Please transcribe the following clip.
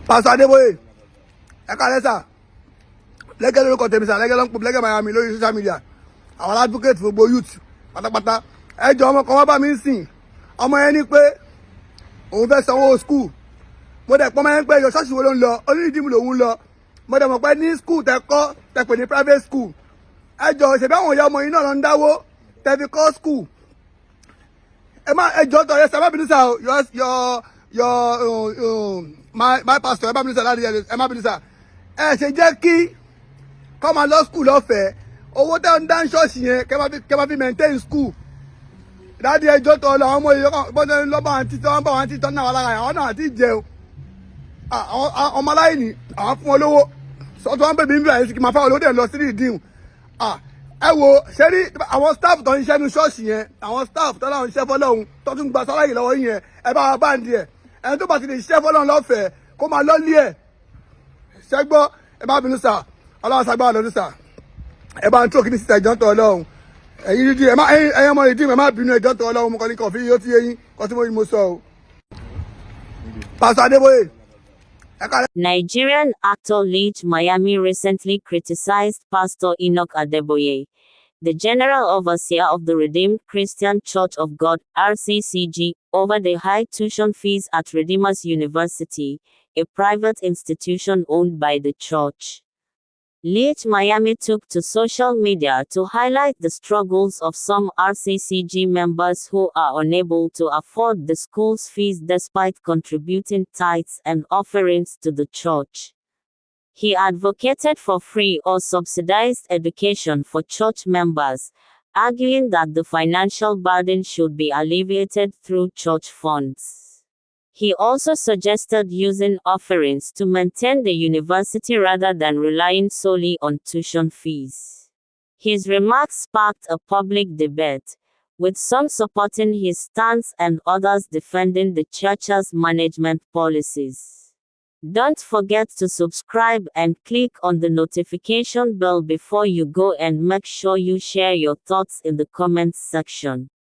Pastor Adeboye, ẹ káalẹ́ sà. Lẹ́gẹ́ lórúkọ tèmi sà, lẹ́gẹ́ ló ń pè lẹ́gẹ́ Miami lórí social media. Àwọn advocate fún gbogbo youth pátápátá. Ẹ jọ ọmọ kan wá bá mi ń sìn. Ọmọ yẹn ní pé òun fẹ́ sanwó school. Mo dẹ̀ pọ́nmọ́ yẹn pé yọ ṣọ́ọ̀ṣì wo ló ń lọ, onídìímù lòun ń lọ. Mo dẹ̀ mọ̀ pé ní school tẹ kọ́ tẹ pè ní private school. Ẹ jọ ṣèbí àwọn ìyá ọmọ yìí náà lọ ń dáwó tẹ fi kọ́ school. Ẹ jọ tọ̀ yẹ sábà bínú sà o, my pastor ẹ má bínú sà láti ẹ má bínú sà. Ẹ ṣe jẹ́ kí kọ́ máa lọ school lọ́fẹ̀ẹ́. Owó tẹ́ ń dá ṣọ́ọ̀ṣì yẹn kẹ́ máa fi maintain school. Dáàdi ẹjọ́ tọ̀ lọ àwọn ọmọ yìí bọ́dọ̀ lọ́bà àti tí wọ́n bá wọn àti tọ́ náà wà lára àwọn náà àti jẹun. Ọmọ aláìní àwọn fún wọn lówó sọ́tọ́ wọn bèbí ń bẹ̀rẹ̀ sí kí máa fáwọn olóde lọ sí ìdíhùn. Ẹ wo ṣé rí àwọn staff tó ń ṣiṣẹ́ ní ṣọ́ọ̀ṣì yẹn àwọn staff tó láwọn ṣiṣẹ́ fọ́lọ́hún tó tún gba sálárì lọ́wọ́ yẹn ẹ bá wa báńdì ẹ̀ ẹni tó bá ti lè ṣiṣẹ́ fọ́lọ́hún lọ́fẹ̀ẹ́ kó máa lọ́lé ẹ̀ ṣẹ́gbọ́ ẹ bá bínú sà ọlọ́run ṣàgbà lọ́dún sà ẹ bá ń tó kíní síta ìjọ́ntọ́ ọlọ́run ẹ̀yin dídí ẹ̀yin ọmọ ìdí ẹ má bínú ìjọ́ntọ́ ọlọ́run mo kàn ní kọ̀ọ̀fì yóò ti yé yín kọ́ tí mo sọ o. Pastor Adeboye. Nigerian actor LEGE Miami recently criticized Pastor ENOCH Adeboye, the General Overseer of the Redeemed Christian Church of God (RCCG), over the high tuition fees at Redeemers University, a private institution owned by the church. LEGE Miami took to social media to highlight the struggles of some RCCG members who are unable to afford the school's fees despite contributing tithes and offerings to the church. He advocated for free or subsidized education for church members, arguing that the financial burden should be alleviated through church funds. He also suggested using offerings to maintain the university rather than relying solely on tuition fees. His remarks sparked a public debate, with some supporting his stance and others defending the church's management policies. Don't forget to subscribe and click on the notification bell before you go, and make sure you share your thoughts in the comments section.